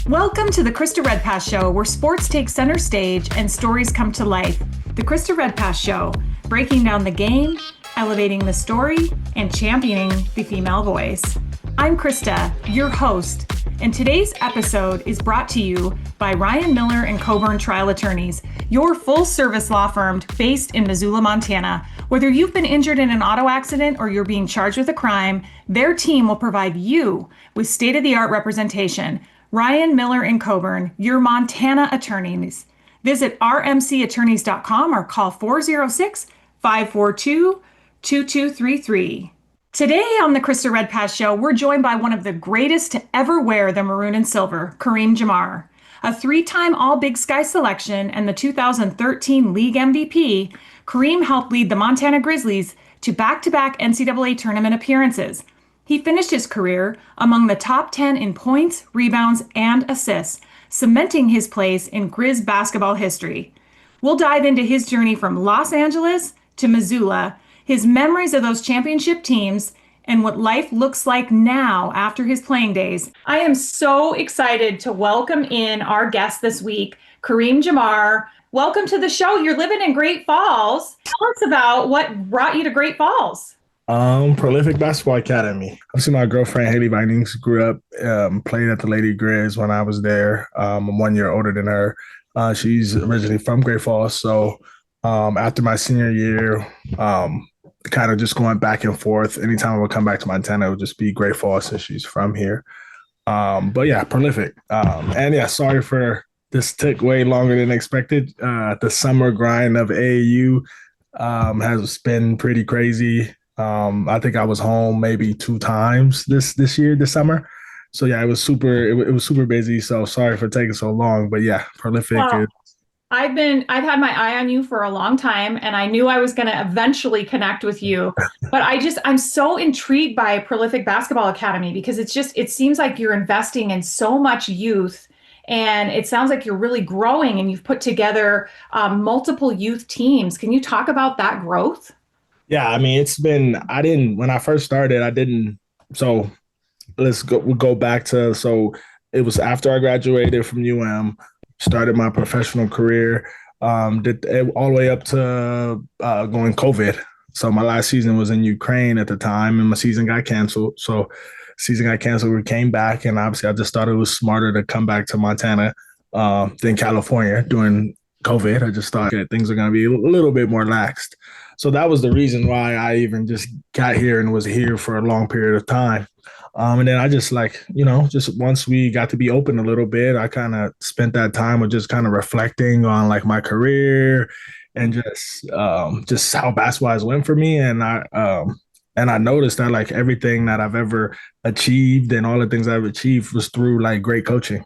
Welcome to the Krista Redpath Show, where sports take center stage and stories come to life. The Krista Redpath Show, breaking down the game, elevating the story, and championing the female voice. I'm Krista, your host, and today's episode is brought to you by Ryan Miller and Coburn Trial Attorneys, your full-service law firm based in Missoula, Montana. Whether you've been injured in an auto accident or you're being charged with a crime, their team will provide you with state-of-the-art representation. Ryan Miller and Coburn, your Montana attorneys. Visit rmcattorneys.com or call 406-542-2233. Today on the Krista Redpath Show, we're joined by one of the greatest to ever wear the maroon and silver, Kareem Jamar. A three-time All-Big Sky selection and the 2013 League MVP, Kareem helped lead the Montana Grizzlies to back-to-back NCAA Tournament appearances. He finished his career among the top 10 in points, rebounds, and assists, cementing his place in Griz basketball history. We'll dive into his journey from Los Angeles to Missoula, his memories of those championship teams, and what life looks like now after his playing days. I am so excited to welcome in our guest this week, Kareem Jamar. Welcome to the show. You're living in Great Falls. Tell us about what brought you to Great Falls. Prolific Basketball Academy. Obviously, my girlfriend, Haley Vinings, grew up, played at the Lady Griz when I was there. I'm 1 year older than her. She's originally from Great Falls. So after my senior year, kind of just going back and forth. Anytime I would come back to Montana, it would just be Great Falls since she's from here. But yeah, prolific. And yeah, sorry for this took way longer than expected. The summer grind of AAU has been pretty crazy. I think I was home maybe 2 times this summer. So yeah, it was super busy. So sorry for taking so long, but yeah, prolific. Wow. I've had my eye on you for a long time, and I knew I was going to eventually connect with you, but I'm so intrigued by Prolific Basketball Academy because it seems like you're investing in so much youth, and it sounds like you're really growing, and you've put together multiple youth teams. Can you talk about that growth? Yeah, I mean, when I first started, so we'll go back to, so it was after I graduated from started my professional career, did all the way up to going COVID. So my last season was in Ukraine at the time, and my season got canceled. So we came back, and obviously I just thought it was smarter to come back to Montana than California during COVID. I just thought things are going to be a little bit more laxed. So that was the reason why I even just got here and was here for a long period of time. And then I just just once we got to be open a little bit, I kind of spent that time with just kind of reflecting on like my career and just how basketball went for me. And I noticed that like everything that I've ever achieved and all the things I've achieved was through like great coaching.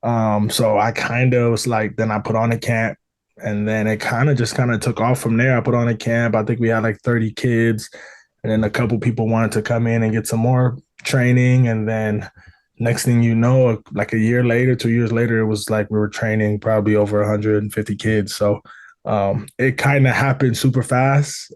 So I kind of was like, then I put on a camp. And then it kind of took off from there. I put on a camp. I think we had like 30 kids. And then a couple people wanted to come in and get some more training. And then next thing you know, like a year later, 2 years later, it was like we were training probably over 150 kids. So it kind of happened super fast.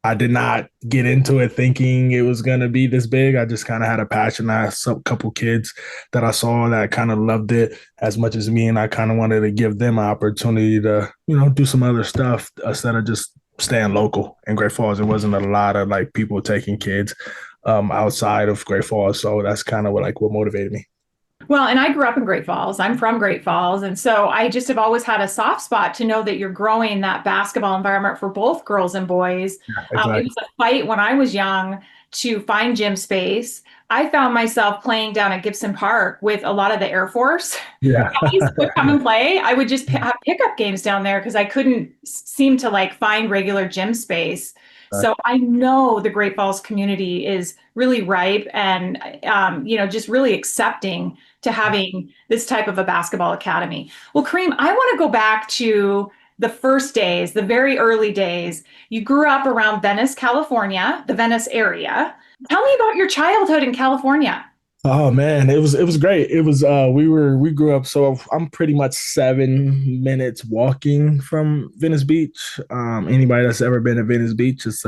I did not get into it thinking it was going to be this big. I just kind of had a passion. I had a couple kids that I saw that kind of loved it as much as me, and I kind of wanted to give them an opportunity to, do some other stuff instead of just staying local in Great Falls. There wasn't a lot of like people taking kids outside of Great Falls, so that's kind of what motivated me. Well, and I grew up in Great Falls. I'm from Great Falls. And so I just have always had a soft spot to know that you're growing that basketball environment for both girls and boys. Yeah, exactly. It was a fight when I was young to find gym space. I found myself playing down at Gibson Park with a lot of the Air Force. Yeah. would come and play. I would just have pickup games down there because I couldn't seem to like find regular gym space. Right. So I know the Great Falls community is really ripe and, just really accepting to having this type of a basketball academy. Well, Kareem, I want to go back to the first days, the very early days. You grew up around Venice, California, the Venice area. Tell me about your childhood in California. Oh man, it was great. It was we grew up, so I'm pretty much 7 minutes walking from Venice Beach. Anybody that's ever been to Venice Beach, it's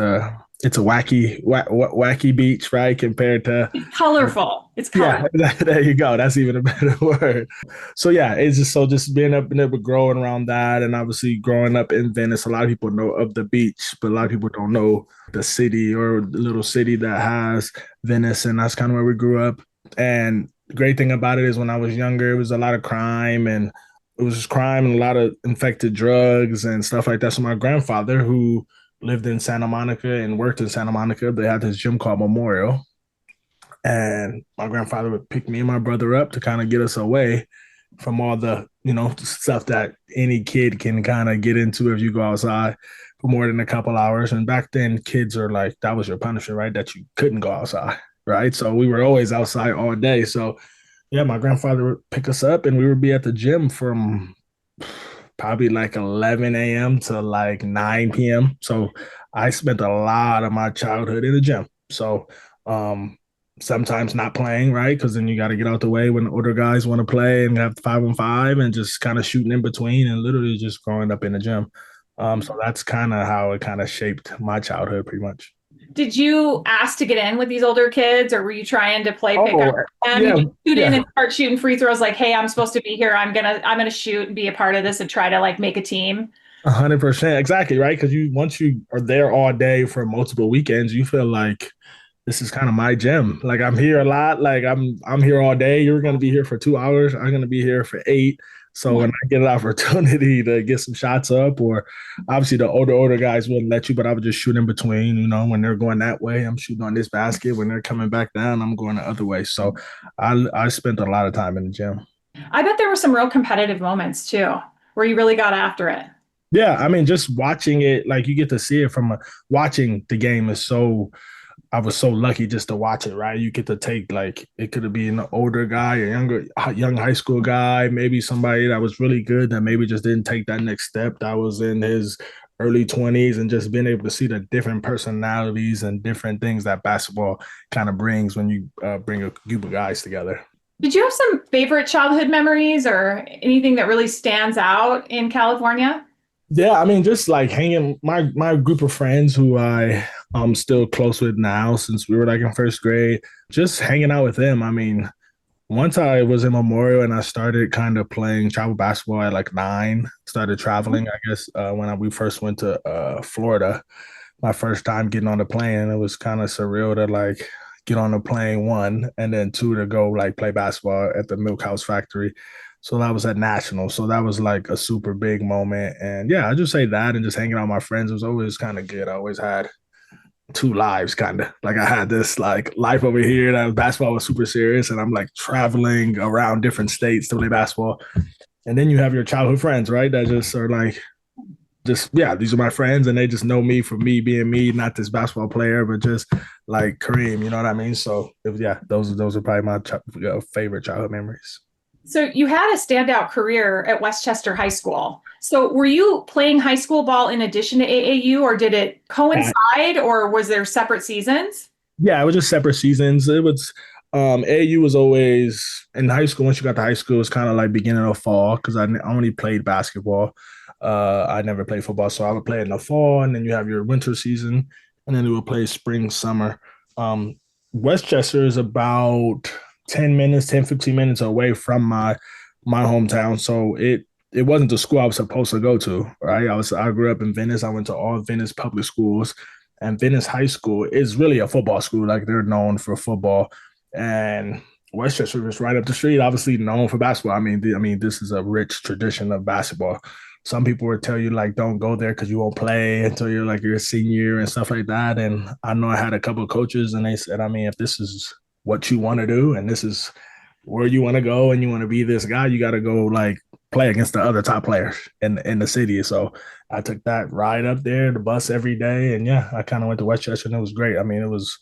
it's a wacky beach, right? Compared to It's colorful. It's yeah, colorful. there you go. That's even a better word. So yeah, it's just so just being up and able growing around that, and obviously growing up in Venice, a lot of people know of the beach, but a lot of people don't know the city or the little city that has Venice, and that's kind of where we grew up. And the great thing about it is when I was younger, it was a lot of crime and it was just crime and a lot of infected drugs and stuff like that. So my grandfather, who lived in Santa Monica and worked in Santa Monica, they had this gym called Memorial, and my grandfather would pick me and my brother up to kind of get us away from all the stuff that any kid can kind of get into if you go outside for more than a couple hours. And back then kids are like, that was your punishment, right? That you couldn't go outside, right? So we were always outside all day. So yeah, my grandfather would pick us up and we would be at the gym from probably like 11 a.m. to like 9 p.m. So I spent a lot of my childhood in the gym. So um, sometimes not playing, right? Because then you got to get out the way when the older guys want to play and have 5-on-5 and just kind of shooting in between and literally just growing up in the gym. So that's kind of how it kind of shaped my childhood pretty much. Did you ask to get in with these older kids, or were you trying to play pickup Oh, with them? yeah, Did you shoot in yeah. and start shooting free throws like, hey, I'm supposed to be here. I'm gonna shoot and be a part of this and try to like make a team? 100%. Exactly, right? Because once you are there all day for multiple weekends, you feel like this is kind of my gym. Like I'm here a lot. Like I'm here all day. You're gonna be here for 2 hours. I'm gonna be here for 8. So when I get an opportunity to get some shots up, or obviously the older guys wouldn't let you, but I would just shoot in between. When they're going that way, I'm shooting on this basket. When they're coming back down, I'm going the other way. So I spent a lot of time in the gym. I bet there were some real competitive moments too, where you really got after it. Yeah, I mean, just watching it, like you get to see it watching the game is so I was so lucky just to watch it, right? You get to take like it could have been an older guy, young high school guy, maybe somebody that was really good that maybe just didn't take that next step that was in his early 20s, and just being able to see the different personalities and different things that basketball kind of brings when you bring a group of guys together. Did you have some favorite childhood memories or anything that really stands out in California? Yeah, I mean, just like hanging my group of friends who I'm still close with now since we were like in first grade, just hanging out with them. I mean, once I was in Memorial and I started kind of playing travel basketball at like 9, started traveling, I guess, we first went to Florida, my first time getting on the plane. It was kind of surreal to like get on the plane, one, and then two, to go like play basketball at the Milk House Factory. So that was at National. So that was like a super big moment. And yeah, I just say that and just hanging out with my friends was always kind of good. I always had two lives, kind of like I had this like life over here that basketball was super serious, and I'm like traveling around different states to play basketball. And then you have your childhood friends, right? That just are like, just yeah, these are my friends, and they just know me for me being me, not this basketball player, but just like Kareem. You know what I mean? So yeah, those are probably my favorite childhood memories. So you had a standout career at Westchester High School. So were you playing high school ball in addition to AAU, or did it coincide, or was there separate seasons? Yeah, it was just separate seasons. It was AAU was always in high school. Once you got to high school, it was kind of like beginning of fall because I only played basketball. I never played football, so I would play in the fall, and then you have your winter season, and then we would play spring, summer. Um, Westchester is about 15 minutes away from my hometown, so it wasn't the school I was supposed to go to. Right, I grew up in Venice. I went to all Venice public schools, and Venice High School is really a football school. Like they're known for football, and Westchester is right up the street, obviously known for basketball. I mean, this is a rich tradition of basketball. Some people would tell you like don't go there because you won't play until you're a senior and stuff like that. And I know I had a couple of coaches, and they said, I mean, if this is what you want to do and this is where you want to go and you want to be this guy, you got to go like play against the other top players in the city. So I took that ride up there, the bus every day, and yeah, I kind of went to Westchester, and it was great. I mean, it was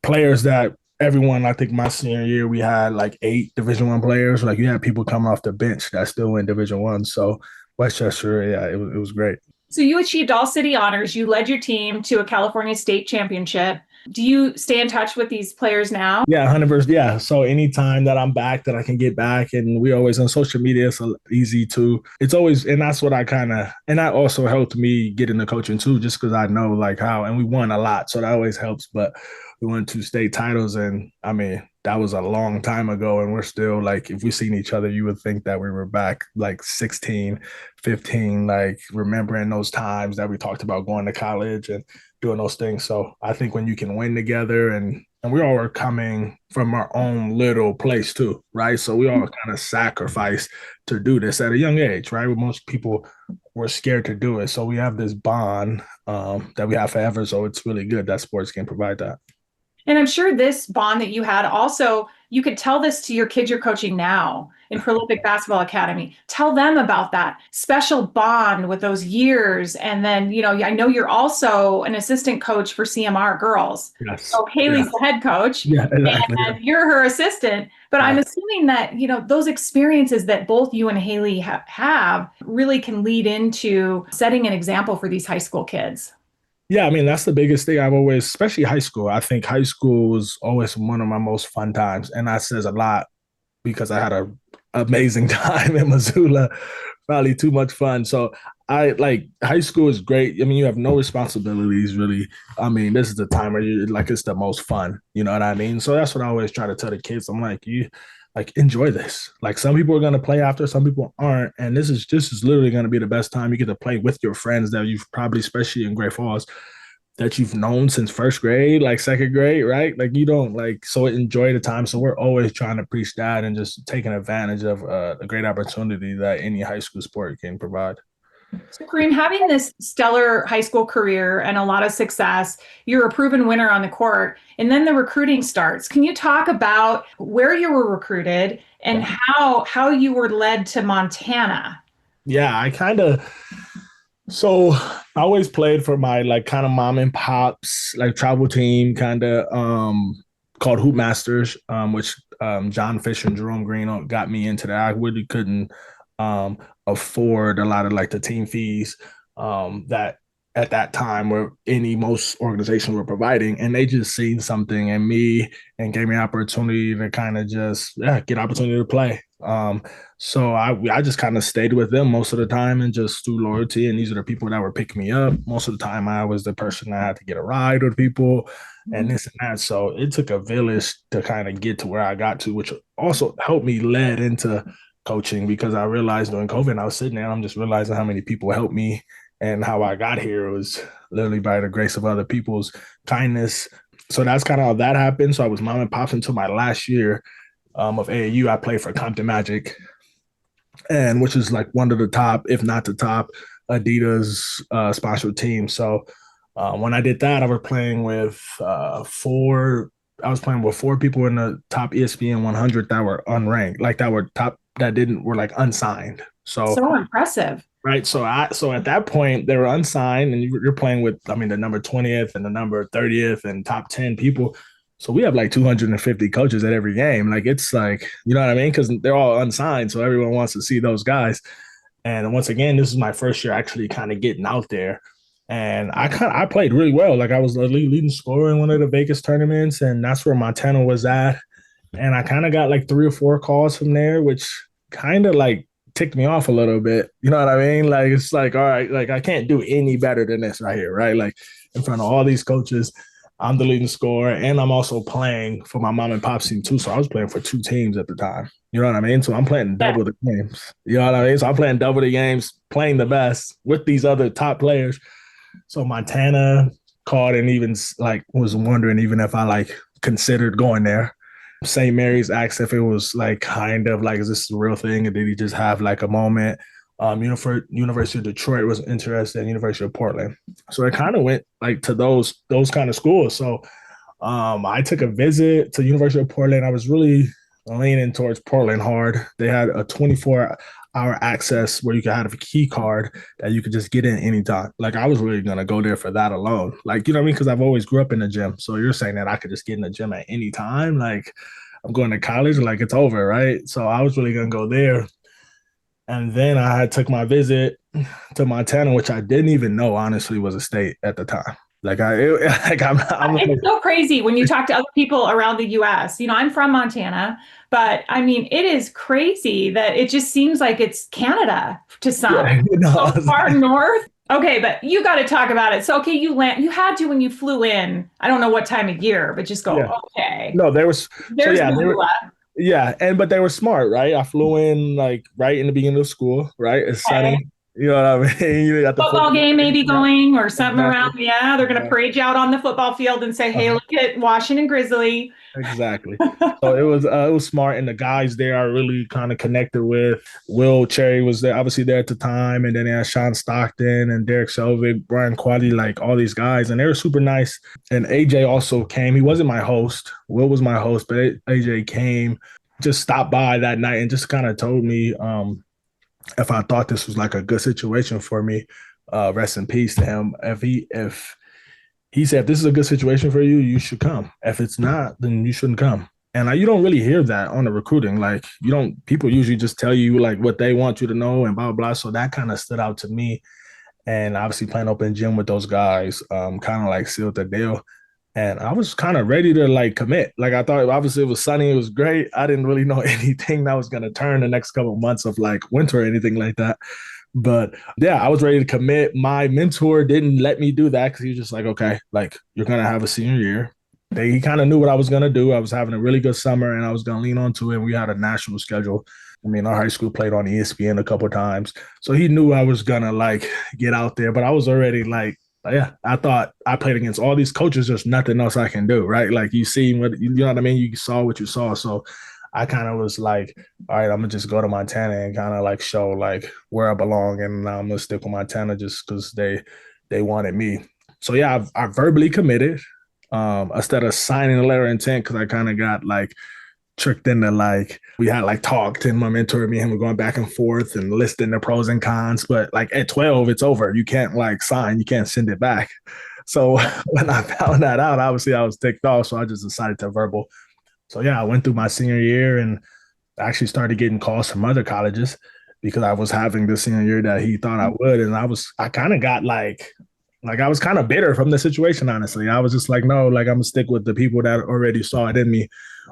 players that everyone. I think my senior year we had like 8 Division I players. Like you had people coming off the bench that still in Division I. So Westchester, yeah, it was great. So you achieved all city honors. You led your team to a California state championship. Do you stay in touch with these players now? Yeah, 100%. Yeah. So anytime that I'm back, that I can get back, and we always on social media, so easy to. It's always, and that's what I kind of, and that also helped me get into coaching too, just because I know like how, and we won a lot, so that always helps. But we won 2 state titles, and I mean that was a long time ago, and we're still like, if we seen each other, you would think that we were back like 16, 15, like remembering those times that we talked about going to college and doing those things. So I think when you can win together, and we all are coming from our own little place too, right? So we all kind of sacrifice to do this at a young age, right? Most people were scared to do it. So we have this bond that we have forever. So it's really good that sports can provide that. And I'm sure this bond that you had also, you could tell this to your kids you're coaching now in Prolific Basketball Academy. Tell them about that special bond with those years. And then, I know you're also an assistant coach for CMR girls. Yes. So Haley's Yeah. the head coach Yeah, exactly. and you're her assistant. But I'm Yeah. assuming that, those experiences that both you and Haley have really can lead into setting an example for these high school kids. Yeah, I mean, that's the biggest thing I've always, especially high school. I think high school was always one of my most fun times. And that says a lot because I had an amazing time in Missoula, probably too much fun. So I like high school is great. I mean, you have no responsibilities really. I mean, this is the time where you like it's the most fun. You know what I mean? So that's what I always try to tell the kids. I'm like, you like enjoy this. Like some people are gonna play after, some people aren't. And this is literally gonna be the best time you get to play with your friends that you've probably, especially in Great Falls, that you've known since first grade, like second grade, right? Like you don't like so enjoy the time. So we're always trying to preach that and just taking advantage of a great opportunity that any high school sport can provide. So, Kareem, having this stellar high school career and a lot of success, you're a proven winner on the court, and then the recruiting starts. Can you talk about where you were recruited and how you were led to Montana? Yeah, I kind of so I always played for my like kind of mom and pops like travel team kind of called Hoop Masters, which John Fisher and Jerome Green got me into that. I really couldn't um, afford a lot of like the team fees that at that time where any most organizations were providing, and they just seen something in me and gave me an opportunity to kind of just get opportunity to play. So I just kind of stayed with them most of the time and just through loyalty. And these are the people that were picking me up. Most of the time, I was the person that had to get a ride with people and this and that. So it took a village to kind of get to where I got to, which also helped me lead into coaching because I realized during COVID, I was sitting there, I'm just realizing how many people helped me and how I got here was literally by the grace of other people's kindness. So that's kind of how that happened. So I was mom and pops until my last year of AAU. I played for Compton Magic, and which is like one of the top, if not the top, Adidas sponsored team. So when I did that, I was playing with four. I was playing with four people in the top ESPN 100 that were unranked, like that were top that didn't were like unsigned. So So impressive. right. So at that point they were unsigned, and you're playing with I mean the number 20th and the number 30th and top 10 people. So we have like 250 coaches at every game. Like it's like, you know what I mean? Because they're all unsigned. So everyone wants to see those guys. And once again, this is my first year actually kind of getting out there. And I played really well. Like I was the leading scorer in one of the Vegas tournaments, and that's where Montana was at. And I kind of got like 3 or 4 calls from there, which kind of like ticked me off a little bit. You know what I mean? Like it's like, all right, like I can't do any better than this right here, right? Like in front of all these coaches, I'm the leading scorer, and I'm also playing for my mom and pop's team too. So I was playing for 2 teams at the time. You know what I mean? So I'm playing double the games. You know what I mean? So I'm playing double the games, playing the best with these other top players. So Montana called and even like was wondering even if I like considered going there. St. Mary's asked if it was like kind of like, is this a real thing? Or did he just have like a moment? University of Detroit was interested in University of Portland. So it kind of went like to those kind of schools. So I took a visit to University of Portland. I was really leaning towards Portland hard. They had a 24-hour access where you could have a key card that you could just get in anytime. Like I was really gonna go there for that alone. Like, you know what I mean? Because I've always grew up in the gym. So you're saying that I could just get in the gym at any time. Like I'm going to college, like it's over, right? So I was really gonna go there. And then I took my visit to Montana, which I didn't even know honestly was a state at the time. Like I'm like, It's so crazy when you talk to other people around the US. I'm from Montana, but I mean, it is crazy that it just seems like it's Canada to some. yeah, So far north. Okay, but you got to talk about it. So, okay, you had to when you flew in. I don't know what time of year, but just go, yeah. okay, No, there was so there's yeah, they were Missoula. yeah, but they were smart, right? I flew in like right in the beginning of school, right? It's Okay. sunny. You know what I mean? You got the Football football. game maybe Yeah, going or something exactly. around. Yeah, they're going to Exactly. parade you out on the football field and say, hey, Uh-huh. look at Washington Grizzly. Exactly. So it was smart, and the guys there I really kind of connected with. Will Cherry was there, obviously there at the time, and then they had Sean Stockton and Derek Selvig, Brian Quaddy, like all these guys, and they were super nice. And AJ also came. He wasn't my host. Will was my host, but AJ came, just stopped by that night and just kind of told me if I thought this was like a good situation for me. Rest in peace to him. If he said, if this is a good situation for you, you should come. If it's not, then you shouldn't come. And you don't really hear that on the recruiting. Like, you don't, people usually just tell you like what they want you to know and blah, blah, blah. So that kind of stood out to me. And obviously playing open gym with those guys kind of like sealed the deal. And I was kind of ready to like commit. Like I thought, obviously it was sunny, it was great. I didn't really know anything that was going to turn the next couple of months of like winter or anything like that. But yeah, I was ready to commit. My mentor didn't let me do that because he was just like, okay, like you're gonna have a senior year. He kind of knew what I was gonna do. I was having a really good summer and I was gonna lean onto it. And we had a national schedule. I mean, our high school played on ESPN a couple of times. So he knew I was gonna like get out there, but I was already like, yeah, I thought I played against all these coaches. There's nothing else I can do, right? Like you see what you know what I mean? You saw what you saw. So I kind of was like, all right, I'm gonna just go to Montana and kind of like show like where I belong, and I'm gonna stick with Montana just because they wanted me. So yeah, I verbally committed instead of signing a letter of intent because I kind of got like tricked into like we had like talked and my mentor and me and him were going back and forth and listing the pros and cons. But like at 12, it's over. You can't like sign, you can't send it back. So when I found that out, obviously I was ticked off. So I just decided to verbal. So yeah, I went through my senior year and actually started getting calls from other colleges because I was having the senior year that he thought I would. And I kind of got like I was kind of bitter from the situation, honestly. I was just like, no, like I'm gonna stick with the people that already saw it in me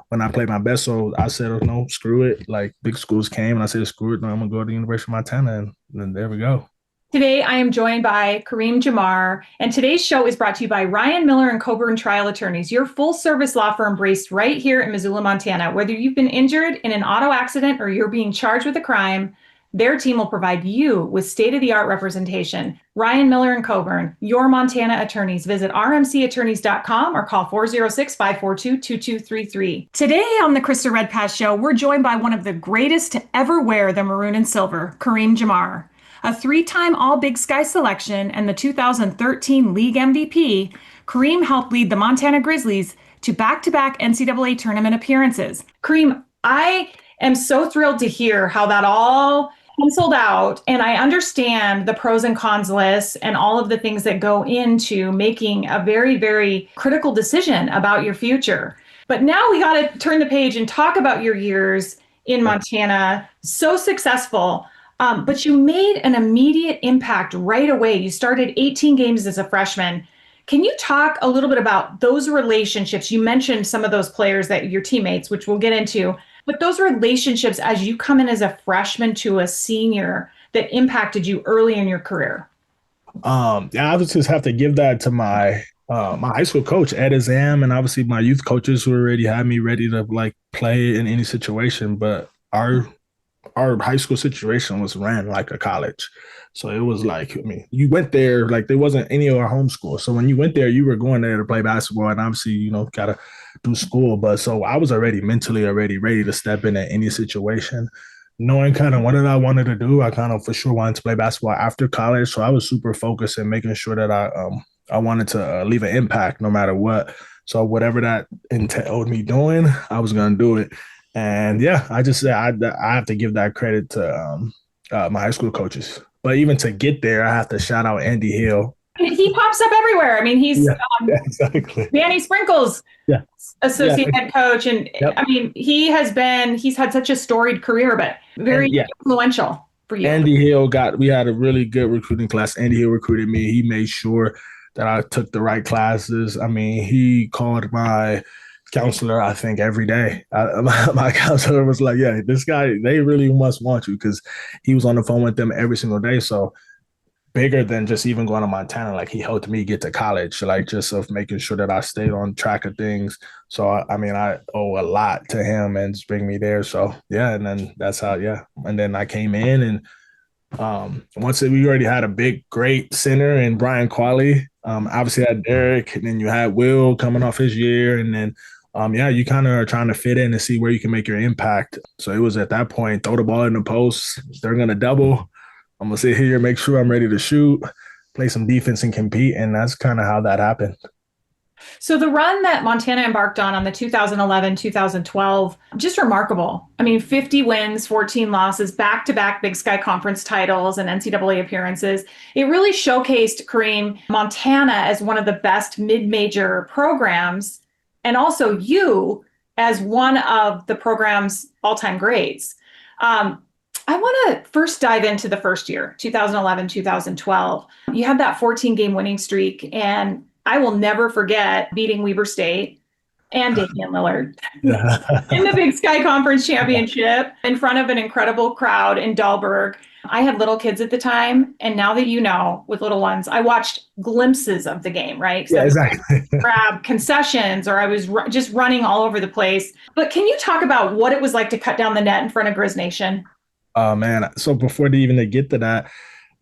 when I played my best. So I said, oh, no, screw it. Like big schools came and I said, screw it. No, I'm gonna go to the University of Montana. And then there we go. Today, I am joined by Kareem Jamar, and today's show is brought to you by Ryan Miller and Coburn Trial Attorneys, your full-service law firm based right here in Missoula, Montana. Whether you've been injured in an auto accident or you're being charged with a crime, their team will provide you with state-of-the-art representation. Ryan Miller and Coburn, your Montana attorneys. Visit rmcattorneys.com or call 406-542-2233. Today on the Krista Red Pass Show, we're joined by one of the greatest to ever wear the maroon and silver, Kareem Jamar. A three-time All-Big Sky selection and the 2013 League MVP, Kareem helped lead the Montana Grizzlies to back-to-back NCAA Tournament appearances. Kareem, I am so thrilled to hear how that all penciled out, and I understand the pros and cons list and all of the things that go into making a very, very critical decision about your future. But now we got to turn the page and talk about your years in Montana. So successful. But you made an immediate impact right away. You started 18 games as a freshman. Can you talk a little bit about those relationships? You mentioned some of those players that your teammates, which we'll get into, but those relationships as you come in as a freshman to a senior that impacted you early in your career. Yeah, I would just have to give that to my high school coach, Ed Azam, and obviously my youth coaches who already had me ready to like play in any situation. But our high school situation was ran like a college. So it was like, I mean, you went there, like there wasn't any of our home school. So when you went there, you were going there to play basketball and obviously, got to do school. But so I was already mentally already ready to step in at any situation, knowing kind of what I wanted to do. I kind of for sure wanted to play basketball after college. So I was super focused and making sure that I wanted to leave an impact no matter what. So whatever that entailed me doing, I was going to do it. And yeah, I just say I have to give that credit to my high school coaches. But even to get there, I have to shout out Andy Hill. He pops up everywhere. I mean, he's Yeah, exactly. Danny Sprinkles Yeah, associate yeah. head coach. And Yep. I mean, he's had such a storied career, but very And yeah, influential for you. Andy Hill we had a really good recruiting class. Andy Hill recruited me. He made sure that I took the right classes. I mean, he called my counselor, I think, every day. My counselor was like, yeah, this guy, they really must want you, because he was on the phone with them every single day. So bigger than just even going to Montana, like he helped me get to college, like just of making sure that I stayed on track of things. So I mean, I owe a lot to him and just bring me there. So yeah, and then that's how, yeah. And then I came in, and once we already had a big, great center in Brian Qualley. Obviously had Derek, and then you had Will coming off his year, and then yeah, you kind of are trying to fit in and see where you can make your impact. So it was at that point, throw the ball in the post. They're gonna double. I'm gonna sit here, make sure I'm ready to shoot, play some defense, and compete. And that's kind of how that happened. So the run that Montana embarked on the 2011, 2012, just remarkable. I mean, 50 wins, 14 losses, back-to-back Big Sky Conference titles and NCAA appearances. It really showcased, Kareem, Montana as one of the best mid-major programs, and also you as one of the program's all-time greats. I want to first dive into the first year, 2011, 2012. You had that 14-game winning streak, and I will never forget beating Weber State and Damian Lillard in the Big Sky Conference Championship in front of an incredible crowd in Dahlberg. I had little kids at the time, and now that you know, with little ones, I watched glimpses of the game, right? Yeah, exactly. Grab concessions, or I was just running all over the place. But can you talk about what it was like to cut down the net in front of Griz Nation? Oh man! So before they even get to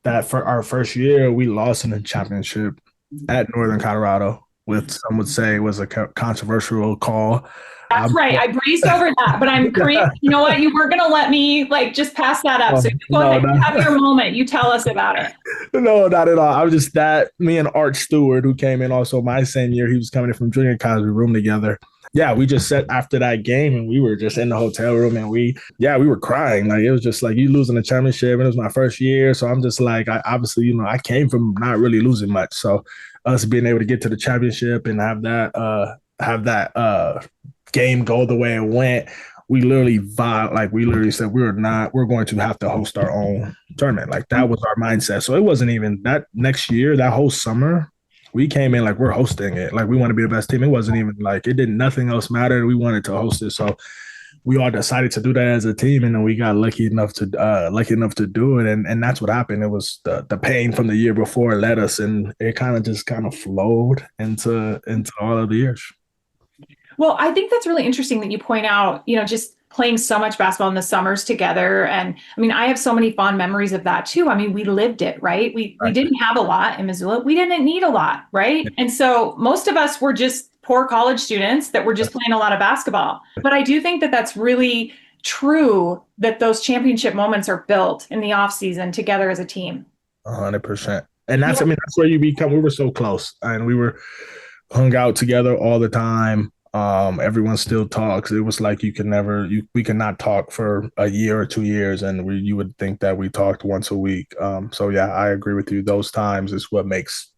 that for our first year, we lost in the championship at Northern Colorado, with some would say was a controversial call. That's right. I breezed over that, but I'm Kareem. You know what? You weren't going to let me like just pass that up. So go ahead, you have your moment. You tell us about it. No, not at all. I was just that me and Art Stewart, who came in also my same year, he was coming in from junior college. We roomed together. Yeah, we just sat after that game, and we were just in the hotel room, and we were crying. Like it was just like you losing the championship, and it was my first year. So I'm just like, I obviously, I came from not really losing much. So us being able to get to the championship and have that game go the way it went, we literally said we're going to have to host our own tournament. Like that was our mindset. So it wasn't even that next year, that whole summer, we came in like we're hosting it. Like we want to be the best team. It wasn't even like it didn't nothing else mattered. We wanted to host it. So we all decided to do that as a team, and then we got lucky enough to do it, and that's what happened. It was the pain from the year before led us, and it kind of flowed into all of the years. Well, I think that's really interesting that you point out, just playing so much basketball in the summers together. And I mean, I have so many fond memories of that too. I mean, we lived it, right? We didn't have a lot in Missoula. We didn't need a lot, right? And so most of us were just poor college students that were just playing a lot of basketball. But I do think that that's really true, that those championship moments are built in the off season together as a team. 100%. And that's, I mean, that's where we were so close, and we were hung out together all the time. Everyone still talks. It was like we could not talk for a year or 2 years, and you would think that we talked once a week. So yeah, I agree with you. Those times is what makes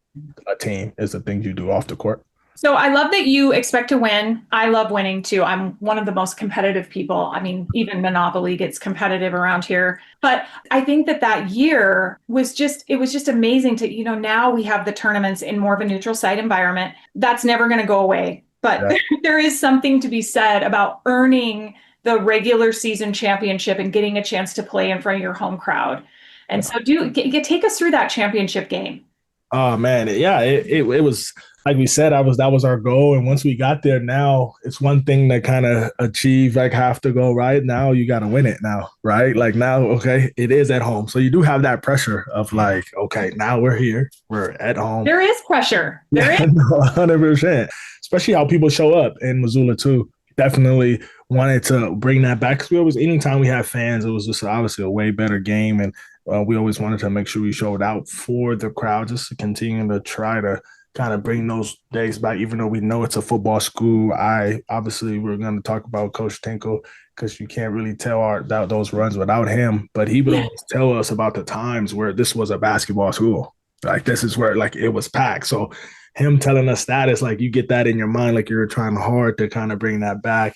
a team, is the things you do off the court. So I love that you expect to win. I love winning too. I'm one of the most competitive people. I mean, even Monopoly gets competitive around here. But I think that year was just amazing to, now we have the tournaments in more of a neutral site environment. That's never going to go away. But there is something to be said about earning the regular season championship and getting a chance to play in front of your home crowd. And so take us through that championship game. Oh man, it was like we said, that was our goal. And once we got there, now it's one thing to kind of achieve like half the goal, right? Now you got to win it now, right? Like now, okay, it is at home. So you do have that pressure of like, okay, now we're here, we're at home. There is pressure. There is 100%, especially how people show up in Missoula too. Definitely wanted to bring that back, because anytime we have fans, it was just obviously a way better game. And we always wanted to make sure we showed out for the crowd, just to continue to try to kind of bring those days back, even though we know it's a football school. We're going to talk about Coach Tinkle, because you can't really tell those runs without him. But he would always tell us about the times where this was a basketball school. Like this is where like it was packed. So him telling us that, is like you get that in your mind, like you're trying hard to kind of bring that back.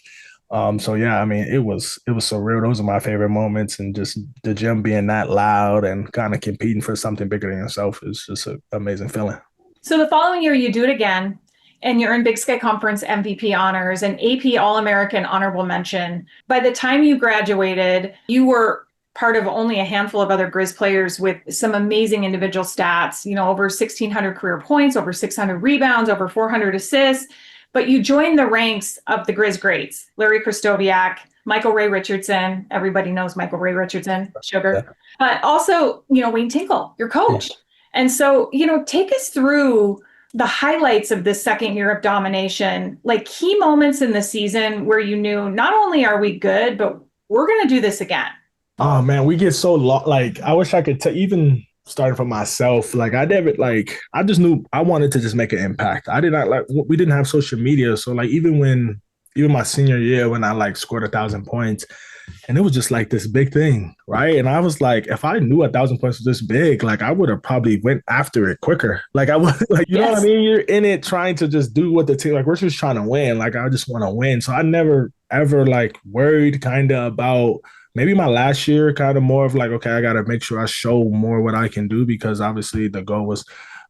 So yeah, I mean, it was surreal. Those are my favorite moments, and just the gym being that loud and kind of competing for something bigger than yourself is just an amazing feeling. So the following year, you do it again, and you're in Big Sky Conference MVP honors and AP All-American honorable mention. By the time you graduated, you were part of only a handful of other Griz players with some amazing individual stats, over 1,600 career points, over 600 rebounds, over 400 assists. But you joined the ranks of the Griz greats, Larry Kristoviak, Michael Ray Richardson. Everybody knows Michael Ray Richardson, Sugar. Yeah. But also, Wayne Tinkle, your coach. Yeah. And so, take us through the highlights of this second year of domination, like key moments in the season where you knew not only are we good, but we're going to do this again. Oh, man, we get so like, I wish I could even starting from myself. Like I just knew I wanted to just make an impact. We didn't have social media. So like, even my senior year when I scored 1,000 points, and it was just like this big thing, right? And I was like, if I knew 1,000 points was this big, like I would have probably went after it quicker. Like I would, you know what I mean? You're in it trying to just do what the team, we're just trying to win. Like I just want to win. So I never ever worried kind of about maybe my last year, kind of more of okay, I got to make sure I show more what I can do, because obviously the goal was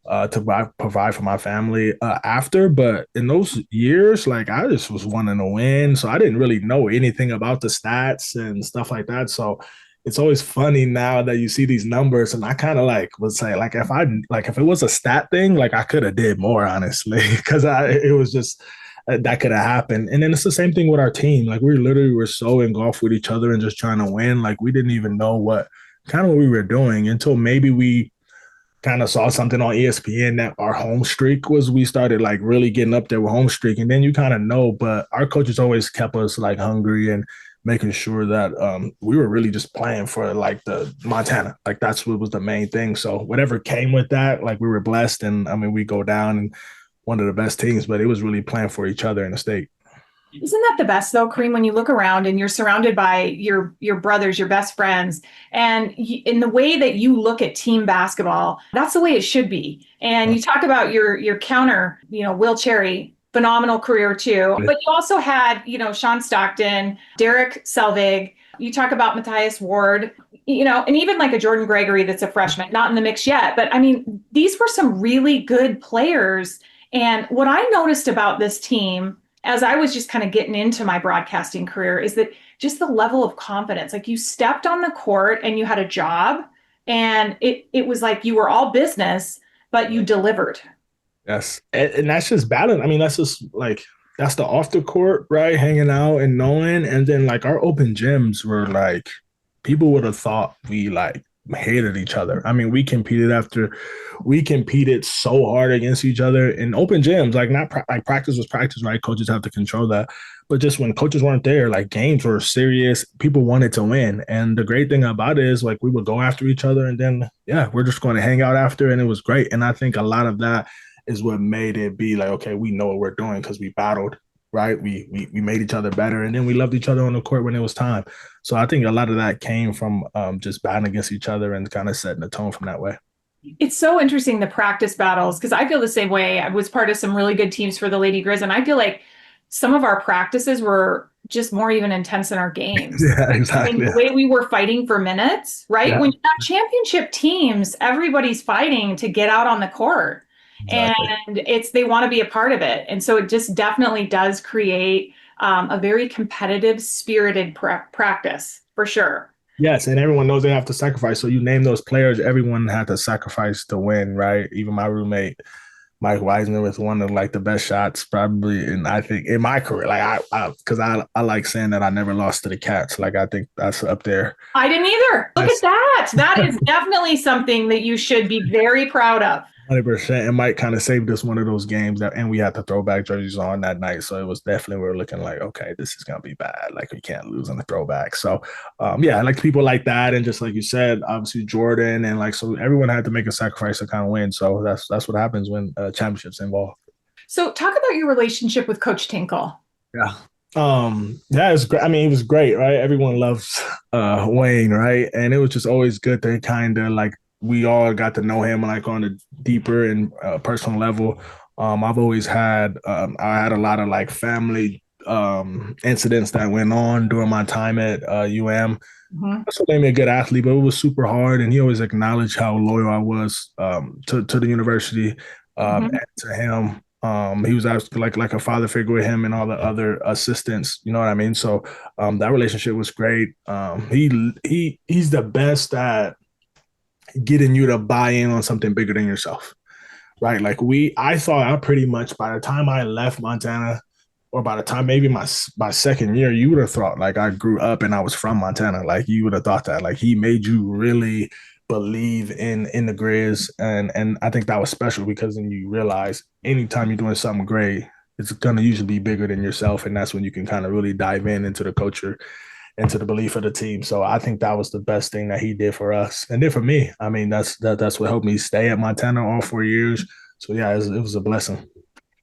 to provide for my family after. But in those years, I just was wanting to win. So I didn't really know anything about the stats and stuff like that. So it's always funny now that you see these numbers, and I kind of would say if it was a stat thing, I could have did more, honestly, because it was just that could have happened. And then it's the same thing with our team. We literally were so engulfed with each other and just trying to win. We didn't even know what we were doing until maybe we kind of saw something on ESPN that our home streak we started really getting up there with home streak. And then you kind of know, but our coaches always kept us hungry and making sure that we were really just playing for the Montana. That's what was the main thing. So whatever came with that, we were blessed. And I mean, we go down and one of the best teams, but it was really playing for each other in the state. Isn't that the best though, Kareem, when you look around and you're surrounded by your brothers, your best friends, and in the way that you look at team basketball, that's the way it should be. And you talk about your counter, Will Cherry, phenomenal career too. But you also had, Sean Stockton, Derek Selvig. You talk about Matthias Ward, and even a Jordan Gregory that's a freshman, not in the mix yet. But I mean, these were some really good players. And what I noticed about this team, as I was just kind of getting into my broadcasting career, is that just the level of confidence. You stepped on the court and you had a job, and it was you were all business, but you delivered. Yes. And that's just balance. I mean, that's just that's the off the court, right? Hanging out and knowing. And then our open gyms were people would have thought we hated each other. I mean, we competed so hard against each other in open gyms. Practice was practice, right? Coaches have to control that. But just when coaches weren't there, games were serious. People wanted to win. And the great thing about it is we would go after each other, and then, we're just going to hang out after. And it was great. And I think a lot of that is what made it be okay, we know what we're doing because we battled, right? We made each other better, and then we loved each other on the court when it was time. So I think a lot of that came from just battling against each other and kind of setting the tone from that way. It's so interesting, the practice battles, because I feel the same way. I was part of some really good teams for the Lady Griz, and I feel some of our practices were just more even intense than our games. Yeah, exactly. I mean, the way we were fighting for minutes, right? Yeah. When you have championship teams, everybody's fighting to get out on the court. Exactly. And they want to be a part of it. And so it just definitely does create a very competitive, spirited practice, for sure. Yes, and everyone knows they have to sacrifice. So you name those players, everyone had to sacrifice to win, right? Even my roommate, Mike Wiseman, was one of the best shots probably, and I think in my career, because I like saying that I never lost to the Cats. I think that's up there. I didn't either. Look at that. That is definitely something that you should be very proud of. 100%. And Mike kind of saved us one of those games and we had the throwback jerseys on that night. So it was definitely, we were looking okay, this is going to be bad. We can't lose on the throwback. So I people like that. And just like you said, obviously Jordan and so everyone had to make a sacrifice to kind of win. So that's what happens when championships involved. So talk about your relationship with Coach Tinkle. Yeah. It's great. I mean, it was great, right? Everyone loves Wayne, right? And it was just always good to kind of we all got to know him on a deeper and personal level. I've always had I had a lot of family incidents that went on during my time at UM. Mm-hmm. That's what made me a good athlete, but it was super hard. And he always acknowledged how loyal I was to the university. Mhm. And to him, he was actually like a father figure with him and all the other assistants. You know what I mean? So that relationship was great. He's the best at getting you to buy in on something bigger than yourself, right? Like I thought I pretty much by the time I left Montana, or by the time maybe my second year, you would have thought like I grew up and I was from Montana. Like you would have thought that. Like he made you really believe in the Griz, and I think that was special because then you realize anytime you're doing something great, it's gonna usually be bigger than yourself, and that's when you can kind of really dive into the culture, into the belief of the team. So I think that was the best thing that he did for us, and then for me, I mean that's what helped me stay at Montana all 4 years. So yeah, it was a blessing.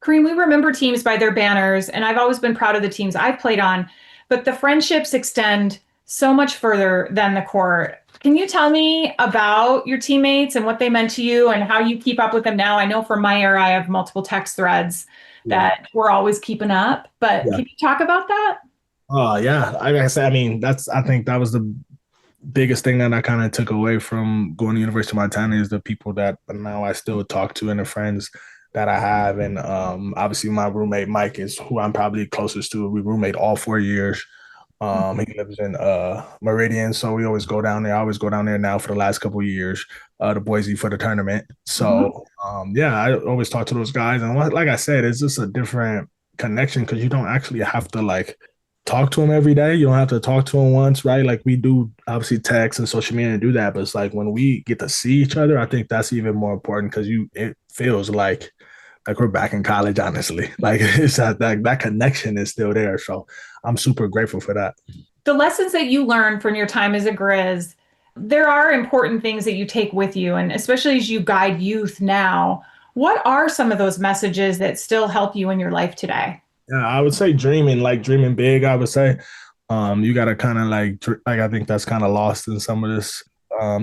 Kareem, we remember teams by their banners, and I've always been proud of the teams I've played on, but the friendships extend so much further than the court. Can you tell me about your teammates and what they meant to you and how you keep up with them now? I know from my era, I have multiple text threads Yeah. that we're always keeping up, but Yeah. can you talk about that? Oh yeah. Like I said, I mean, I think that was the biggest thing that I kind of took away from going to University of Montana is the people that now I still talk to and the friends that I have. And obviously my roommate Mike is who I'm probably closest to. We roommate all 4 years. He lives in Meridian, so we always go down there. I always go down there now for the last couple of years, to Boise for the tournament. Mhm. So yeah, I always talk to those guys, and like I said, it's just a different connection because you don't actually have to like talk to them every day. You don't have to talk to them once, right? Like we do obviously text and social media and do that, but it's like when we get to see each other, I think that's even more important because it feels like we're back in college, honestly. Like it's that connection is still there. So I'm super grateful for that. The lessons that you learn from your time as a Grizz, there are important things that you take with you, and especially as you guide youth now. What are some of those messages that still help you in your life today? Yeah, I would say dreaming, like dreaming big. I would say, you got to kind of like I think that's kind of lost in some of this,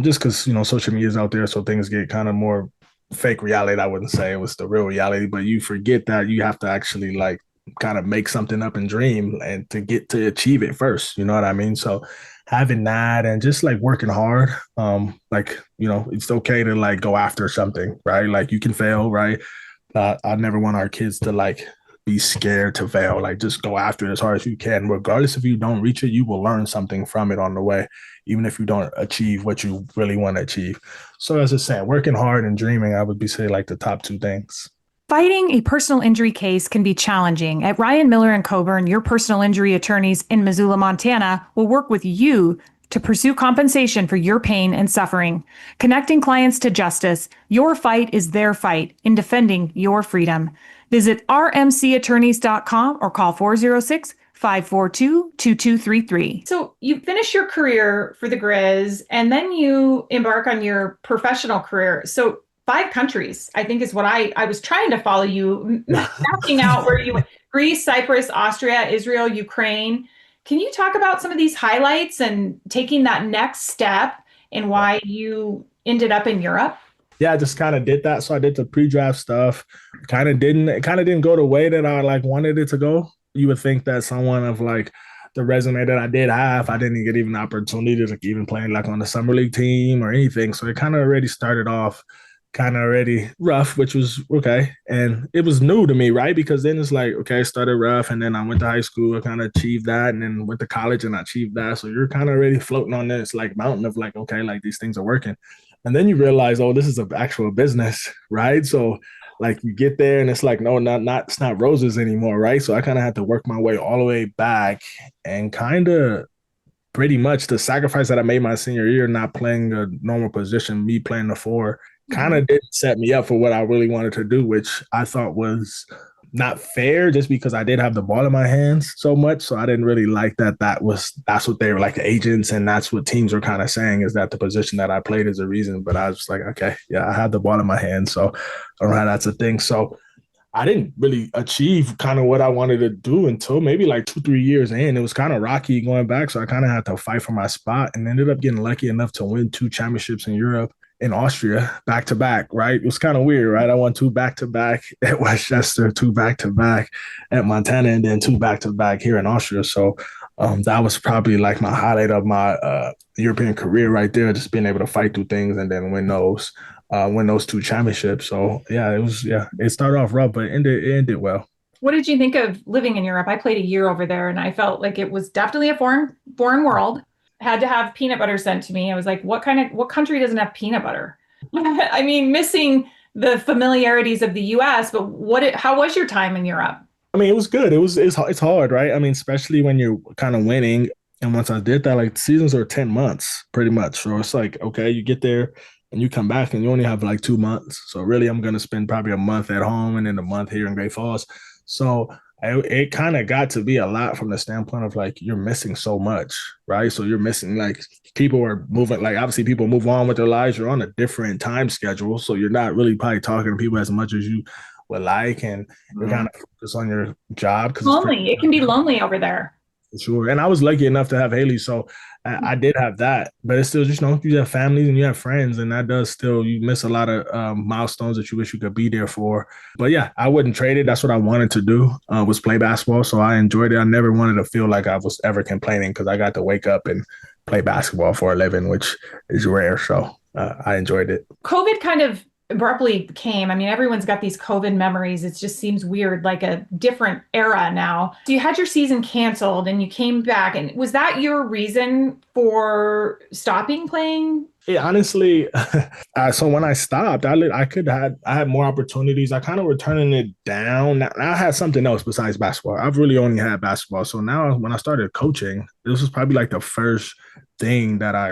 just because social media is out there, so things get kind of more fake reality. I wouldn't say it was the real reality, but you forget that you have to actually like kind of make something up and dream and to get to achieve it first. You know what I mean? So having that and just like working hard, like it's okay to like go after something, right? Like you can fail, right? I never want our kids to like be scared to fail. Like just go after it as hard as you can. Regardless if you don't reach it, you will learn something from it on the way, even if you don't achieve what you really want to achieve. So as I said, working hard and dreaming, I would be say like the top two things. Fighting a personal injury case can be challenging. At Ryan Miller and Coburn, your personal injury attorneys in Missoula, Montana, will work with you to pursue compensation for your pain and suffering. Connecting clients to justice, your fight is their fight in defending your freedom. Visit rmcattorneys.com or call 406 542 2233. So you finish your career for the Grizz and then you embark on your professional career. So 5 countries, I think is what I was trying to follow you, mapping out where you went. Greece, Cyprus, Austria, Israel, Ukraine. Can you talk about some of these highlights and taking that next step and why you ended up in Europe? Yeah, I just kind of did that. So I did the pre-draft stuff. It kind of didn't go the way that I like wanted it to go. You would think that someone of like the resume that I did have, I didn't get even an opportunity to like even playing like on the summer league team or anything. So it kind of already started off kind of already rough, which was okay. And it was new to me, right? Because then it's like, okay, I started rough and then I went to high school, I kind of achieved that, and then went to college and I achieved that. So you're kind of already floating on this like mountain of like, okay, like these things are working. And then you realize, oh, this is an actual business, right? So like you get there and it's like, no, not it's not roses anymore, right? So I kind of had to work my way all the way back and kind of pretty much the sacrifice that I made my senior year, not playing a normal position, me playing the four, kind Mhm. of did set me up for what I really wanted to do, which I thought was not fair just because I did have the ball in my hands so much. So I didn't really like that. That's what they were like, agents, and that's what teams were kind of saying is that the position that I played is a reason. But I was just like, okay, yeah, I had the ball in my hands. So I don't know how that's a thing. So I didn't really achieve kind of what I wanted to do until maybe like 2, 3 years in. It was kind of rocky going back. So I kind of had to fight for my spot and ended up getting lucky enough to win 2 championships in Europe, in Austria, back to back, right? It was kind of weird, right? I won 2 back-to-back at Westchester, 2 back-to-back at Montana, and then 2 back-to-back here in Austria. So that was probably like my highlight of my European career right there, just being able to fight through things and then win those. win those two championships. So yeah, it started off rough, but it ended well. What did you think of living in Europe? I played a year over there and I felt like it was definitely a foreign world. Had to have peanut butter sent to me. I was like, what country doesn't have peanut butter? I mean, missing the familiarities of the US, but how was your time in Europe? I mean, it was good. It's hard, right? I mean, especially when you're kind of winning. And once I did that, like seasons are 10 months pretty much. So it's like, okay, you get there and you come back and you only have like 2 months. So really, I'm gonna spend probably a month at home and then a month here in Great Falls. So it kind of got to be a lot from the standpoint of like you're missing so much, right? So you're missing like people are moving, like obviously people move on with their lives. You're on a different time schedule, so you're not really probably talking to people as much as you would like, and you're kind of focused on your job because it's Lonely. It can be lonely over there. sure. And I was lucky enough to have Haley, so I did have that. But it's still just you have families and you have friends, and that does still you miss a lot of milestones that you wish you could be there for. But yeah, I wouldn't trade it. That's what I wanted to do was play basketball, so I enjoyed it. I never wanted to feel like I was ever complaining because I got to wake up and play basketball for a living, which is rare. So I enjoyed it. COVID kind of abruptly came. I mean, everyone's got these COVID memories. It just seems weird, like a different era now. So you had your season canceled and you came back. And was that your reason for stopping playing? Yeah, honestly, so when I stopped, I had more opportunities. I kind of were turning it down. Now I had something else besides basketball. I've really only had basketball. So now when I started coaching, this was probably like the first thing that I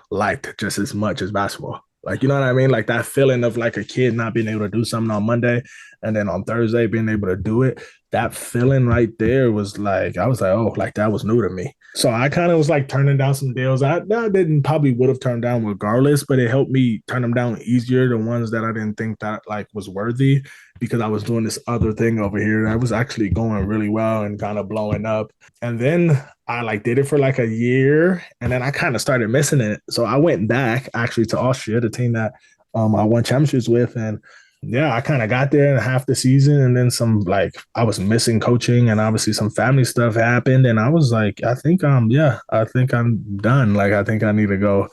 liked just as much as basketball. Like, you know what I mean? Like that feeling of like a kid not being able to do something on Monday and then on Thursday being able to do it. That feeling right there was like, I was like, oh, like that was new to me. So I kind of was like turning down some deals I didn't probably would have turned down regardless, but it helped me turn them down easier. The ones that I didn't think that like was worthy because I was doing this other thing over here that was actually going really well and kind of blowing up. And then I like did it for like a year and then I kind of started missing it. So I went back actually to Austria, the team that I won championships with. And yeah, I kind of got there in half the season and then some like I was missing coaching and obviously some family stuff happened. And I was like, I think I'm done. Like, I think I need to go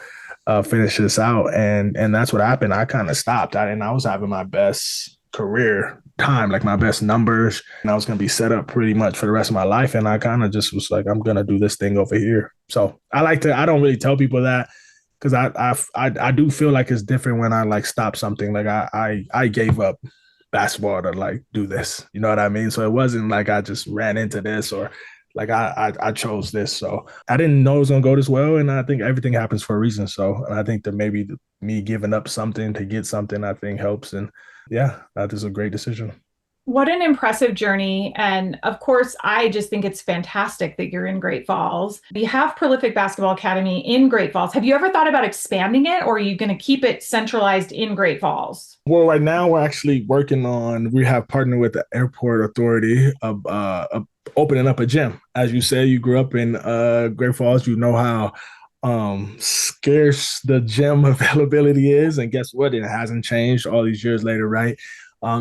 finish this out. And that's what happened. I kind of stopped. And I was having my best career time, like my best numbers. And I was going to be set up pretty much for the rest of my life. And I kind of just was like, I'm going to do this thing over here. So I don't really tell people that because I do feel like it's different when I like stop something. Like I gave up basketball to like do this. You know what I mean? So it wasn't like I just ran into this or like I chose this. So I didn't know it was gonna go this well. And I think everything happens for a reason. So I think that maybe me giving up something to get something I think helps. And yeah, that is a great decision. What an impressive journey. And of course, I just think it's fantastic that you're in Great Falls. You have Prolific Basketball Academy in Great Falls. Have you ever thought about expanding it or are you going to keep it centralized in Great Falls? Well, right now we're actually we have partnered with the airport authority of opening up a gym. As you say, you grew up in Great Falls, you know how scarce the gym availability is. And guess what? It hasn't changed all these years later, right?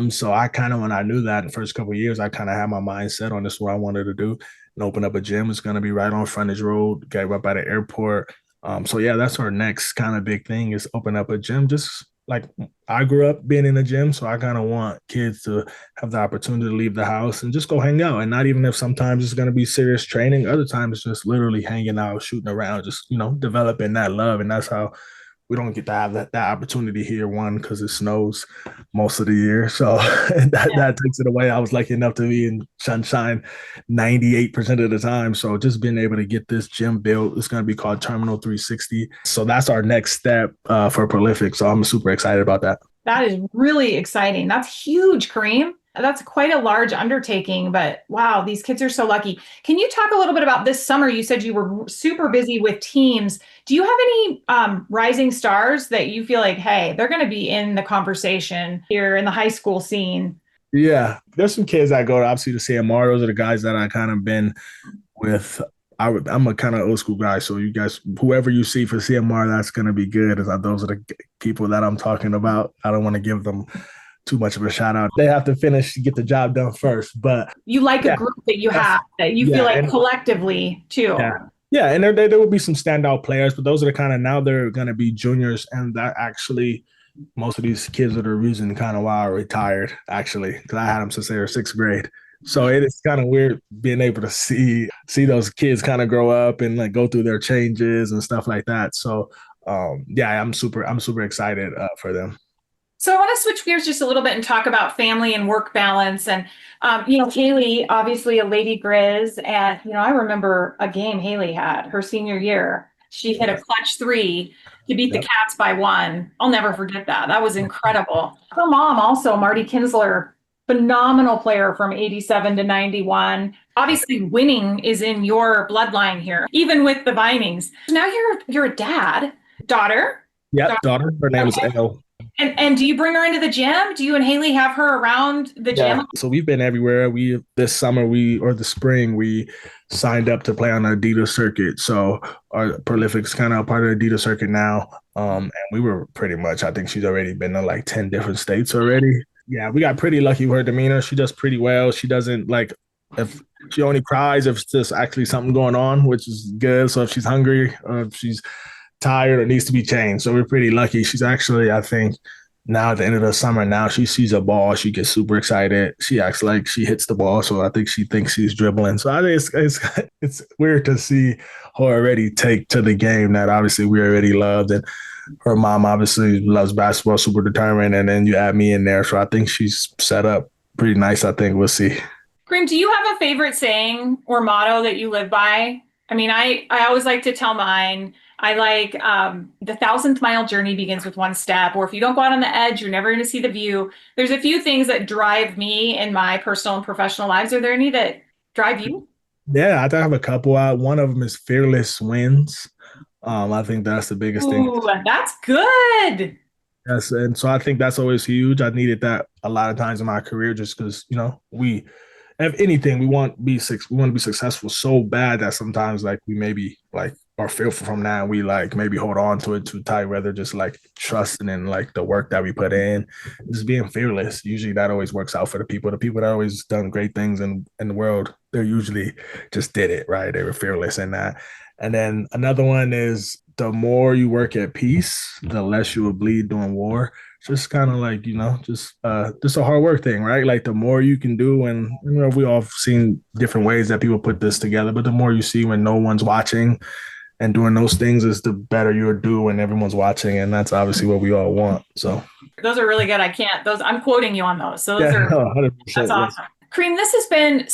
So I kind of, when I knew that the first couple of years, I kind of had my mind set on this, what I wanted to do and open up a gym. It's going to be right on Frontage Road, get right by the airport. So yeah, that's our next kind of big thing is open up a gym. Just like I grew up being in a gym, so I kind of want kids to have the opportunity to leave the house and just go hang out. And not even if sometimes it's going to be serious training, other times it's just literally hanging out, shooting around, just, developing that love. And that's how we don't get to have that opportunity here, one, because it snows most of the year. So that takes it away. I was lucky enough to be in sunshine 98% of the time. So just being able to get this gym built, it's going to be called Terminal 360. So that's our next step for Prolific. So I'm super excited about that. That is really exciting. That's huge, Kareem. That's quite a large undertaking, but wow, these kids are so lucky. Can you talk a little bit about this summer? You said you were super busy with teams. Do you have any rising stars that you feel like, hey, they're going to be in the conversation here in the high school scene? Yeah, there's some kids I go to, obviously, to CMR. Those are the guys that I kind of been with. I'm a kind of old school guy, so you guys, whoever you see for CMR, that's going to be good. Those are the people that I'm talking about. I don't want to give them too much of a shout out. They have to finish to get the job done first. But you like a group that you have that you feel like collectively too. Yeah, and there will be some standout players, but those are the kind of now they're going to be juniors, and that actually most of these kids are the reason kind of why I retired, actually, because I had them since they were sixth grade. So it is kind of weird being able to see those kids kind of grow up and like go through their changes and stuff like that. So yeah, I'm super excited for them. So I want to switch gears just a little bit and talk about family and work balance. And Haley, obviously a lady Griz, and I remember a game Haley had her senior year. She hit a Yes. clutch three to beat the Yep. Cats by one. I'll never forget that. That was incredible. Her mom also, Marty Kinsler, phenomenal player from 87 to 91. Obviously, winning is in your bloodline here, even with the Vinings. Now you're a dad, daughter. Yep. Daughter. Her name is Okay. Elle. And do you bring her into the gym? Do you and Haley have her around the Yeah. gym? So we've been everywhere. We this summer we or the spring we signed up to play on the Adidas circuit. So our prolific's kind of a part of the Adidas circuit now. And we were pretty much, I think she's already been to like 10 different states already. Yeah, we got pretty lucky with her demeanor. She does pretty well. She doesn't like if she only cries if there's actually something going on, which is good. So if she's hungry or if she's tired or needs to be changed. So we're pretty lucky. She's actually, I think, now at the end of the summer, now she sees a ball, she gets super excited. She acts like she hits the ball, so I think she thinks she's dribbling. So I think it's weird to see her already take to the game that obviously we already loved, and her mom obviously loves basketball, super determined, and then you add me in there, so I think she's set up pretty nice. I think we'll see. Kareem, do you have a favorite saying or motto that you live by? I mean, I always like to tell mine. I like the thousandth mile journey begins with one step, or if you don't go out on the edge, you're never going to see the view. There's a few things that drive me in my personal and professional lives. Are there any that drive you? Yeah, I think I have a couple out. One of them is fearless wins. I think that's the biggest thing. Ooh, that's good. Yes, and so I think that's always huge. I needed that a lot of times in my career, just because we, if anything, we want to be successful so bad that sometimes like we maybe like are fearful from that, and we like maybe hold on to it too tight, rather just like trusting in like the work that we put in, just being fearless. Usually that always works out for the people. The people that always done great things in the world, they're usually just did it right. They were fearless in that. And then another one is the more you work at peace, the less you will bleed during war. Just kind of like, just a hard work thing, right? Like the more you can do, and we all have seen different ways that people put this together, but the more you see when no one's watching and doing those things is the better you'll do when everyone's watching. And that's obviously what we all want. So Those are really good. I can't, those, I'm quoting you on those. So those yeah, are, no, that's 100%. Yeah. awesome. Kareem, this has been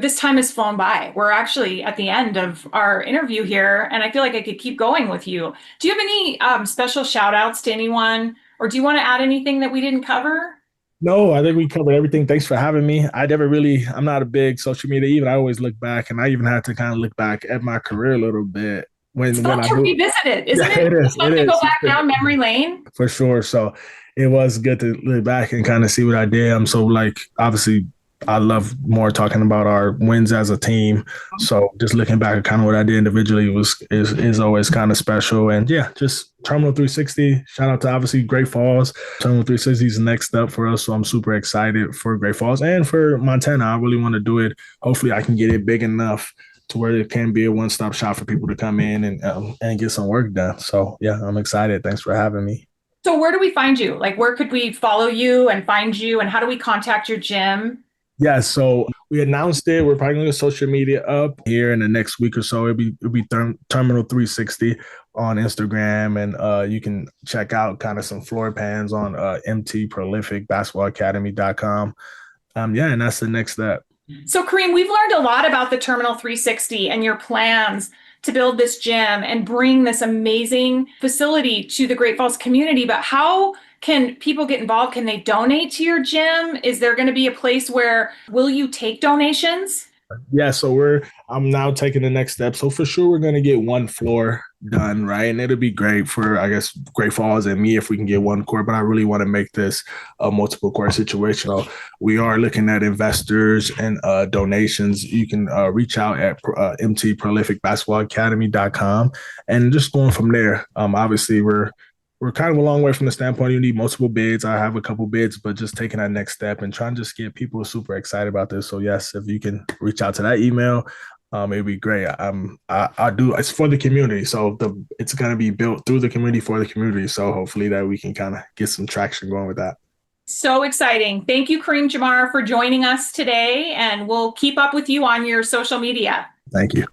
this time has flown by. We're actually at the end of our interview here, and I feel like I could keep going with you. Do you have any special shout outs to anyone, or do you want to add anything that we didn't cover? No, I think we covered everything. Thanks for having me. I'm not a big social media even. I always look back, and I even had to kind of look back at my career a little bit It's when fun I to do. revisit it, isn't Yeah, it? it is. It's It fun to go is back down memory lane. for sure. So it was good to look back and kind of see what I did. I'm so like obviously I love more talking about our wins as a team. So just looking back at kind of what I did individually is always kind of special. And yeah, just Terminal 360. Shout out to obviously Great Falls. Terminal 360 is next up for us. So I'm super excited for Great Falls and for Montana. I really want to do it. Hopefully I can get it big enough to where it can be a one-stop shop for people to come in and get some work done. So yeah, I'm excited. Thanks for having me. So where do we find you? Like, where could we follow you and find you, and how do we contact your gym? Yeah, so we announced it. We're probably going to social media up here in the next week or so. It'll be Terminal 360 on Instagram, and you can check out kind of some floor pans on MT Prolific Basketball Academy.com. Yeah, and that's the next step. So, Kareem, we've learned a lot about the Terminal 360 and your plans to build this gym and bring this amazing facility to the Great Falls community. But how can people get involved? Can they donate to your gym? Is there going to be a place where will you take donations? Yeah, so I'm now taking the next step. So for sure we're gonna get one floor done, right? And it'll be great for I guess Great Falls and me if we can get one court, but I really want to make this a multiple court situation. So we are looking at investors and donations. You can reach out at mtprolificbasketballacademy.com and just going from there. Obviously we're kind of a long way from the standpoint you need multiple bids. I have a couple bids, but just taking that next step and trying to just get people super excited about this. So yes, if you can reach out to that email, it'd be great. I do. It's for the community, so it's gonna be built through the community for the community. So hopefully that we can kind of get some traction going with that. So exciting. Thank you, Kareem Jamar, for joining us today, and we'll keep up with you on your social media. Thank you.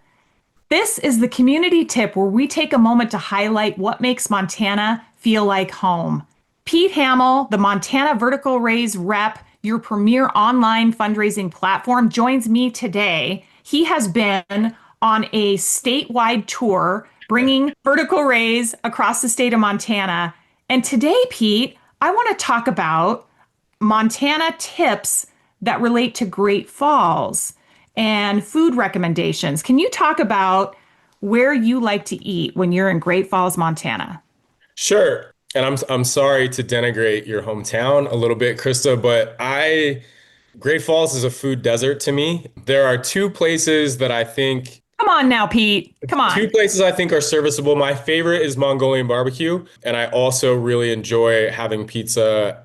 This is the community tip where we take a moment to highlight what makes Montana feel like home. Pete Hamill, the Montana Vertical Raise rep, your premier online fundraising platform, joins me today. He has been on a statewide tour bringing vertical raise across the state of Montana. And today, Pete, I want to talk about Montana tips that relate to Great Falls and food recommendations. Can you talk about where you like to eat when you're in Great Falls, Montana? Sure. And I'm sorry to denigrate your hometown a little bit, Krista, but Great Falls is a food desert to me. There are two places that I think Come on now, Pete. Come on. Two places I think are serviceable. My favorite is Mongolian barbecue, and I also really enjoy having pizza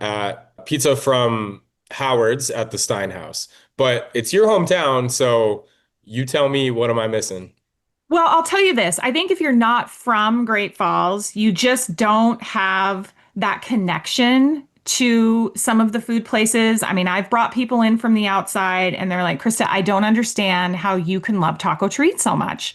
from Howard's at the Steinhaus. But it's your hometown, so you tell me, what am I missing? Well, I'll tell you this. I think if you're not from Great Falls, you just don't have that connection to some of the food places. I mean, I've brought people in from the outside and they're like, Krista, I don't understand how you can love taco treats so much.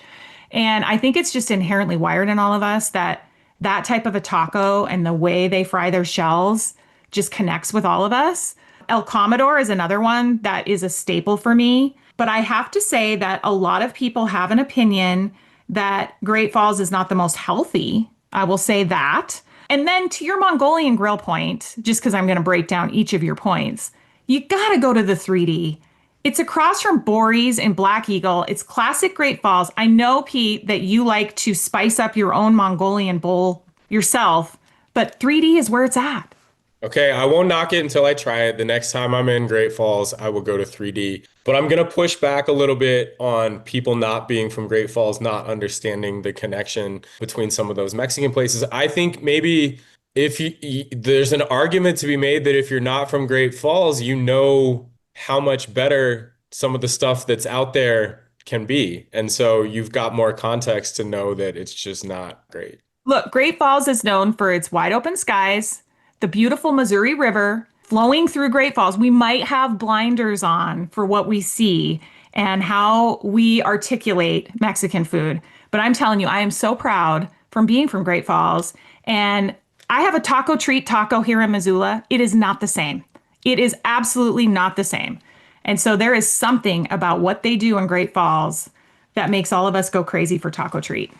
And I think it's just inherently wired in all of us that that type of a taco and the way they fry their shells just connects with all of us. El Commodore is another one that is a staple for me. But I have to say that a lot of people have an opinion that Great Falls is not the most healthy. I will say that. And then to your Mongolian grill point, just because I'm going to break down each of your points, you got to go to the 3D. It's across from Bory's in Black Eagle. It's classic Great Falls. I know, Pete, that you like to spice up your own Mongolian bowl yourself, but 3D is where it's at. Okay, I won't knock it until I try it. The next time I'm in Great Falls, I will go to 3D. But I'm going to push back a little bit on people not being from Great Falls, not understanding the connection between some of those Mexican places. I think maybe there's an argument to be made that if you're not from Great Falls, you know how much better some of the stuff that's out there can be. And so you've got more context to know that it's just not great. Look, Great Falls is known for its wide open skies, the beautiful Missouri River flowing through Great Falls. We might have blinders on for what we see and how we articulate Mexican food. But I'm telling you, I am so proud from being from Great Falls. And I have a taco treat taco here in Missoula. It is not the same. It is absolutely not the same. And so there is something about what they do in Great Falls that makes all of us go crazy for taco treat.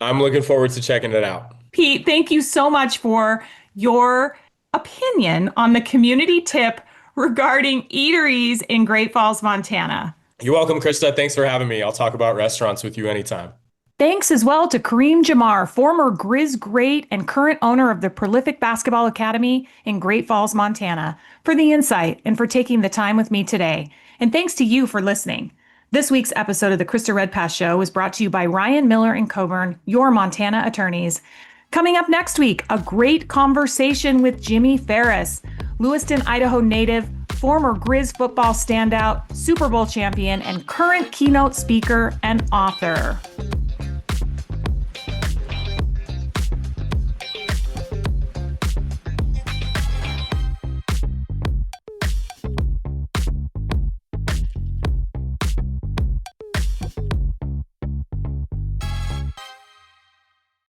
I'm looking forward to checking it out. Pete, thank you so much for your opinion on the community tip regarding eateries in Great Falls, Montana. You're welcome, Krista. Thanks for having me. I'll talk about restaurants with you anytime. Thanks as well to Kareem Jamar, former Griz great and current owner of the prolific basketball academy in Great Falls, Montana, for the insight and for taking the time with me today. And thanks to you for listening. This week's episode of the Krista Redpath Show was brought to you by Ryan Miller and Coburn, your Montana attorneys. Coming up next week, a great conversation with Jimmy Ferris, Lewiston, Idaho native, former Griz football standout, Super Bowl champion, and current keynote speaker and author.